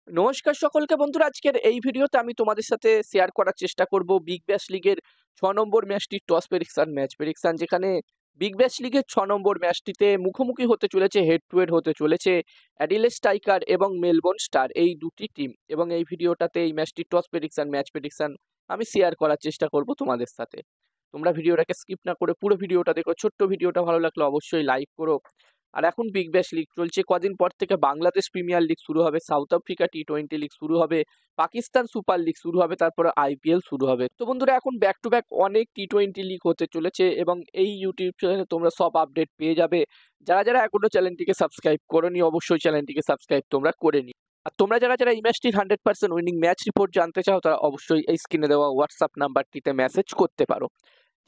নমস্কার সকলকে বন্ধুরা, আজকের এই ভিডিওতে আমি তোমাদের সাথে শেয়ার করার চেষ্টা করব বিগ ব্যাশ লিগের 6 নম্বর ম্যাচটির টস প্রেডিকশন ম্যাচ প্রেডিকশন, যেখানে বিগ ব্যাশ লিগের 6 নম্বর ম্যাচটিতে মুখোমুখি হতে চলেছে, হেড টু হেড হতে চলেছে অ্যাডিলেড স্ট্রাইকার এবং মেলবোর্ন স্টার, এই দুটি টিম। এবং এই ভিডিওটাতে এই ম্যাচটির টস প্রেডিকশন ম্যাচ প্রেডিকশন আমি শেয়ার করার চেষ্টা করব তোমাদের সাথে। তোমরা ভিডিওটাকে স্কিপ না করে পুরো ভিডিওটা দেখো। ছোট্ট ভিডিওটা ভালো লাগলে অবশ্যই লাইক করো। আর এখন বিগ ব্যাশ লিগ চলছে, কদিন পর থেকে বাংলাদেশ প্রিমিয়ার লিগ শুরু হবে, সাউথ আফ্রিকা টি-20 লিগ শুরু হবে, পাকিস্তান সুপার লিগ শুরু হবে, তারপরে আইপিএল শুরু হবে। তো বন্ধুরা, এখন ব্যাক টু ব্যাক অনেক টি-20 লিগ হতে চলেছে এবং এই ইউটিউব চ্যানেলে তোমরা সব আপডেট পেয়ে যাবে। যারা যারা এখনো চ্যানেলটিকে সাবস্ক্রাইব করোনি, অবশ্যই চ্যানেলটিকে সাবস্ক্রাইব তোমরা করে নি। আর তোমরা যারা যারা এই ম্যাচটির 100% উইনিং ম্যাচ রিপোর্ট জানতে চাও, তারা অবশ্যই এই স্ক্রিনে দেওয়া হোয়াটসঅ্যাপ নাম্বারটিতে মেসেজ করতে পারো।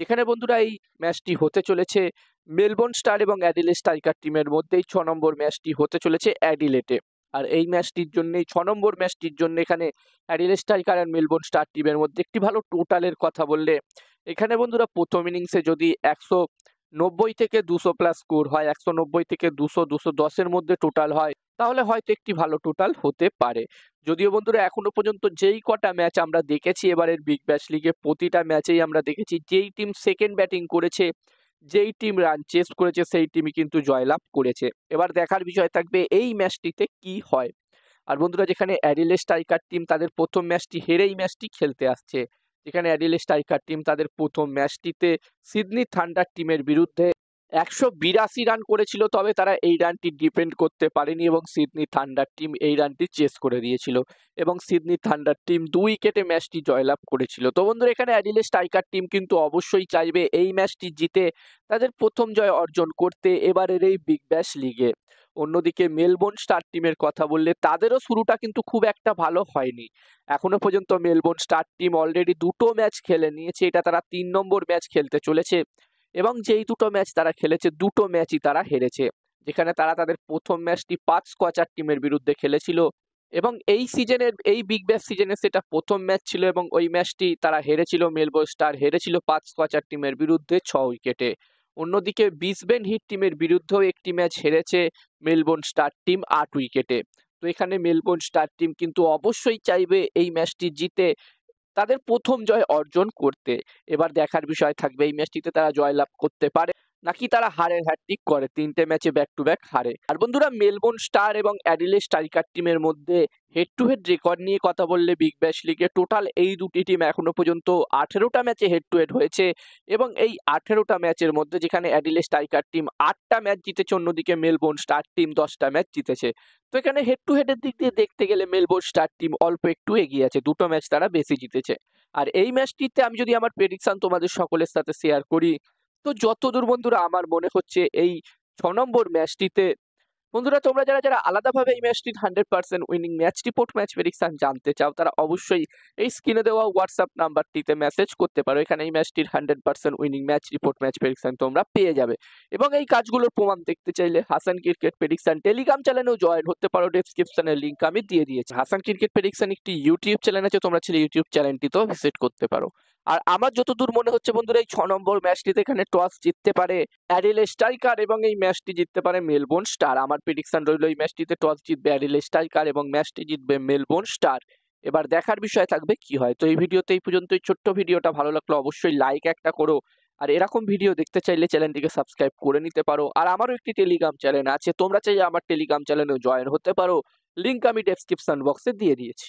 যেখানে বন্ধুরা এই ম্যাচটি হতে চলেছে মেলবোর্ন স্টার এবং অ্যাডিলেড স্ট্রাইকার টিমের মধ্যে। এই 6 নম্বর ম্যাচটি হতে চলেছে অ্যাডিলেটে। আর এই ম্যাচটির জন্য, এই 6 নম্বর ম্যাচটির জন্য এখানে অ্যাডিলেড স্ট্রাইকার আর মেলবোর্ন স্টার টিমের মধ্যে একটি ভালো টোটালের কথা বললে, এখানে বন্ধুরা প্রথম ইনিংসে যদি 190 থেকে 200 প্লাস স্কোর হয়, 190 থেকে 200, 210-এর মধ্যে টোটাল হয়, তাহলে হয়তো একটি ভালো টোটাল হতে পারে। যদিও বন্ধুরা এখনো পর্যন্ত যেই কটা ম্যাচ আমরা দেখেছি এবারের বিগ ব্যাশ লিগে, প্রতিটা ম্যাচেই আমরা দেখেছি যেই টিম সেকেন্ড ব্যাটিং করেছে, যেই টিম রান চেস করেছে, সেই টিমই কিন্তু জয়লাভ করেছে। এবার দেখার বিষয় থাকবে এই ম্যাচটিতে কি হয়। আর বন্ধুরা, যেখানে অ্যাডিলেড স্ট্রাইকার টিম তাদের প্রথম ম্যাচটি হেরে এই ম্যাচটি খেলতে আসছে, যেখানে অ্যাডিলেড স্ট্রাইকার টিম তাদের প্রথম ম্যাচটিতে সিডনি থান্ডার টিমের বিরুদ্ধে 182 রান করেছিল, তবে তারা এই রানটি ডিফেন্ড করতে পারেনি এবং সিডনি থান্ডার টিম এই রানটি চেস করে দিয়েছিল এবং সিডনি থান্ডার টিম 2 উইকেটে ম্যাচটি জয়লাভ করেছিল। তো বন্ধুরা, এখানে অ্যাডিলেড স্ট্রাইকার টিম কিন্তু অবশ্যই চাইবে এই ম্যাচটি জিতে তাদের প্রথম জয় অর্জন করতে এবারের এই বিগ ব্যাশ লিগে। অন্যদিকে মেলবোর্ন স্টার টিমের কথা বললে, তাদেরও শুরুটা কিন্তু খুব একটা ভালো হয়নি। এখনো পর্যন্ত মেলবোর্ন স্টার টিম অলরেডি 2টো ম্যাচ খেলে নিয়েছে, এটা তারা 3 নম্বর ম্যাচ খেলতে চলেছে এবং যেই 2টো ম্যাচ তারা খেলেছে, 2টো ম্যাচই তারা হেরেছে। যেখানে তারা তাদের প্রথম ম্যাচটি 5 স্কোয়াচার টিমের বিরুদ্ধে খেলেছিল এবং এই সিজনের, এই বিগ ব্যাশ সিজনে সেটা প্রথম ম্যাচ ছিল এবং ওই ম্যাচটি তারা হেরেছিল, মেলবোর্ন স্টার হেরেছিল 5 স্কোয়াচার টিমের বিরুদ্ধে 6 উইকেটে। অন্যদিকে ব্রিসবেন হিট টিমের বিরুদ্ধেও একটি ম্যাচ হেরেছে মেলবোর্ন স্টার টিম 8 উইকেটে। তো এখানে মেলবোর্ন স্টার টিম কিন্তু অবশ্যই চাইবে এই ম্যাচটি জিতে তাদের প্রথম জয় অর্জন করতে। এবার দেখার বিষয় থাকবে এই ম্যাচটিতে তারা জয়লাভ করতে পারে নাকি তারা হারের হ্যাটট্রিক করে, 3টে ম্যাচে ব্যাক টু ব্যাক হারে। আর বন্ধুরা, মেলবোর্ন স্টার এবং অ্যাডিলেড স্ট্রাইকার টিমের মধ্যে হেড টু হেড রেকর্ড নিয়ে কথা বললে, বিগ ব্যাশ লিগে টোটাল এই দুটি টিম এখনো পর্যন্ত 18টা ম্যাচে হেড টু হেড হয়েছে এবং এই 18টা ম্যাচের মধ্যে যেখানে অ্যাডিলেড স্ট্রাইকার টিম 8টা ম্যাচ জিতেছে, অন্যদিকে মেলবোর্ন স্টার টিম 10টা ম্যাচ জিতেছে। তো এখানে হেড টু হেডের দিক দিয়ে দেখতে গেলে মেলবোর্ন স্টার টিম অল্প একটু এগিয়ে আছে, 2টো ম্যাচ তারা বেশি জিতেছে। আর এই ম্যাচটিতে আমি যদি আমার প্রেডিকশন তোমাদের সকলের সাথে শেয়ার করি, তো যতদূর বন্ধুরা আমার মনে হচ্ছে এই 6 নম্বর ম্যাচটিতে, বন্ধুরা তোমরা যারা যারা আলাদাভাবে এই ম্যাচটির 100% winning match report match prediction জানতে চাও, তারা অবশ্যই এই স্ক্রিনে দেওয়া হোয়াটসঅ্যাপ নাম্বারটিতে মেসেজ করতে পারো। এখানে এই ম্যাচটির 100% winning match report match prediction তোমরা পেয়ে যাবে। এবং এই কাজগুলোর প্রমাণ দেখতে চাইলে হাসান ক্রিকেট প্রেডিকশন টেলিগ্রাম চ্যানেলেও জয়েন হতে পারো, ডেসক্রিপশনের লিঙ্ক আমি দিয়ে দিয়েছি। হাসান ক্রিকেট প্রেডিকশন একটি ইউটিউব চ্যানেল আছে, তোমরা চাইলে ইউটিউব চ্যানেলটিতেও ভিজিট করতে পারো। আর আমার যতদূর মনে হচ্ছে বন্ধুরা, এই 6 নম্বর ম্যাচটিতে এখানে টস জিততে পারে অ্যাডিলেড স্ট্রাইকার এবং এই ম্যাচটি জিততে পারে মেলবোর্ন স্টার। আমার প্রেডিকশন রইল এই ম্যাচটিতে টস জিতবে অ্যাডিলেড স্ট্রাইকার এবং ম্যাচটি জিতবে মেলবোর্ন স্টার। এবার দেখার বিষয় থাকবে কি হয়। তো এই ভিডিওতে এই পর্যন্তই। ছোট্ট ভিডিওটা ভালো লাগলো অবশ্যই লাইক একটা করো। আর এরকম ভিডিও দেখতে চাইলে চ্যানেলটিকে সাবস্ক্রাইব করে নিতে পারো। আর আমারও একটি টেলিগ্রাম চ্যানেল আছে, তোমরা চাইলে আমার টেলিগ্রাম চ্যানেলেও জয়েন হতে পারো, লিঙ্ক আমি ডেসক্রিপশন বক্সে দিয়ে দিয়েছি।